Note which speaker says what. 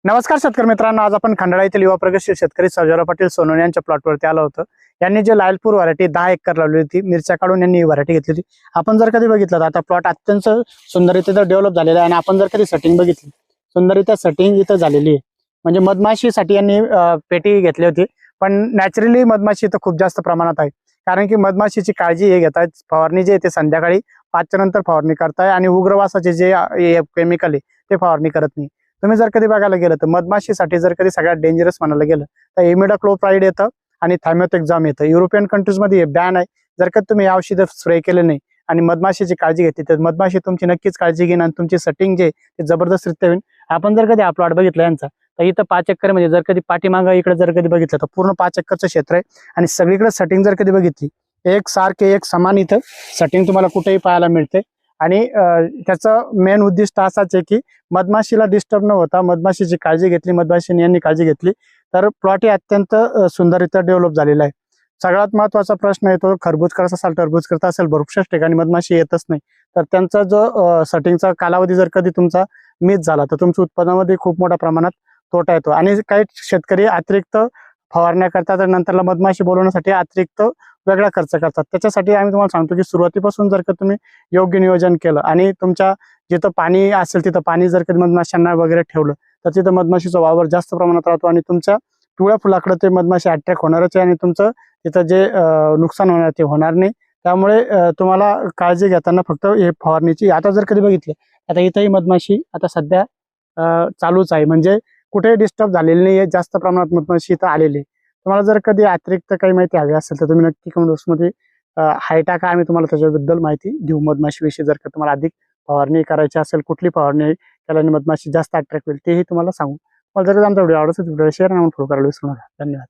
Speaker 1: नमस्कार शेतकरी मित्रांनो, आज आपण खंडाळा येथील युवा प्रगतशील शेतकरी सर्जेराव पाटील सोनवणे यांच्या प्लॉटवरती आलो होतो। यांनी जे लालपूर व्हरायटी 10 एकर लावली होती, मिरच्या काढून यांनी ही व्हरायटी घेतली होती। आपण जर कधी बघितलं तर आता प्लॉट अत्यंत सुंदररीत्या डेव्हलप झालेला आहे आणि आपण जर कधी सेटिंग बघितली, सुंदररीत्या सेटिंग इथं झालेली आहे। म्हणजे मधमाशीसाठी यांनी पेटी घेतली होती, पण नॅचरली मधमाशी इथं खूप जास्त प्रमाणात आहे। कारण की मधमाशीची काळजी हे घेतात, फवारणी जे ते संध्याकाळी 5च्या नंतर फवारणी करताय आणि उग्रवासाचे जे केमिकल आहे ते फवारणी करत नाही। तुम्ही जर कधी बघायला गेलं तर मधमाशीसाठी जर कधी सगळ्यात डेंजरस म्हणायला गेलं तर इमिडाक्लोप्राइड येतं आणि थायमोथेक्झाम येतं। युरोपियन कंट्रीजमध्ये हे बॅन आहे। जर का तुम्ही हे औषध स्प्रे केले नाही आणि मधमाशीची काळजी घेतली तर मधमाशी तुमची नक्कीच काळजी घेईन आणि तुमची सेटिंग जे ते जबरदस्तरित्या होईल। आपण जर कधी हा प्लॉट बघितला यांचा तर इथं 5 एकर म्हणजे जर कधी पाठीमागं इकडे जर कधी बघितलं तर पूर्ण 5 एकरचं क्षेत्र आहे आणि सगळीकडे सेटिंग जर कधी बघितली एक सारखे एक समान इथं सेटिंग तुम्हाला कुठेही पाहायला मिळते। आणि त्याचं मेन उद्दिष्ट असाच आहे की मधमाशीला डिस्टर्ब न होता मधमाशीची काळजी घेतली, मधमाशीने यांनी काळजी घेतली तर प्लॉट हे अत्यंत सुंदररित्या डेव्हलप झालेला आहे। सगळ्यात महत्त्वाचा प्रश्न येतो, खरबूज करत असाल टरबूज करत असेल भरपूरशाच ठिकाणी मधमाशी येतच नाही, तर त्यांचा जो सेटिंगचा कालावधी जर कधी तुमचा मिस झाला तर तुमच्या उत्पादनामध्ये खूप मोठ्या प्रमाणात तोटा येतो। आणि काही शेतकरी अतिरिक्त फवारण्या करतात तर नंतरला मधमाशी बोलवण्यासाठी अतिरिक्त वेगळा खर्च करतात। त्याच्यासाठी आम्ही तुम्हाला सांगतो की सुरुवातीपासून जर का तुम्ही योग्य नियोजन केलं आणि तुमच्या जिथं पाणी असेल तिथं पाणी जर कधी मधमाशांना वगैरे ठेवलं तर तिथं मधमाशीचा वावर जास्त प्रमाणात राहतो आणि तुमच्या पिवळ्या फुलाकडे ते मधमाशी अट्रॅक्ट होणारच आहे आणि तुमचं तिथं जे नुकसान होणार ते होणार नाही। त्यामुळे तुम्हाला काळजी घेताना फक्त हे फवारणीची आता जर कधी बघितलं आता इथंही मधमाशी आता सध्या चालूच आहे, म्हणजे कुठेही डिस्टर्ब झालेली नाही आहे, जास्त प्रमाणात मधमाशी इथं आलेली आहे। तुम्हाला जर कधी अतिरिक्त काही माहिती हवी असेल तर तुम्ही नक्की कमेंट बॉक्समध्ये हाय टाका, आम्ही तुम्हाला त्याच्याबद्दल माहिती देऊ। मधमाशीविषयी जर का तुम्हाला अधिक फवारणी करायची असेल, कुठली फवारणी केल्याने मधमाशी जास्त अट्रॅक्ट होईल तेही तुम्हाला सांगू। मला जर आमचा व्हिडिओ आवडत असेल व्हिडिओ शेअर आणि फॉलो करायला विसरू नका। धन्यवाद।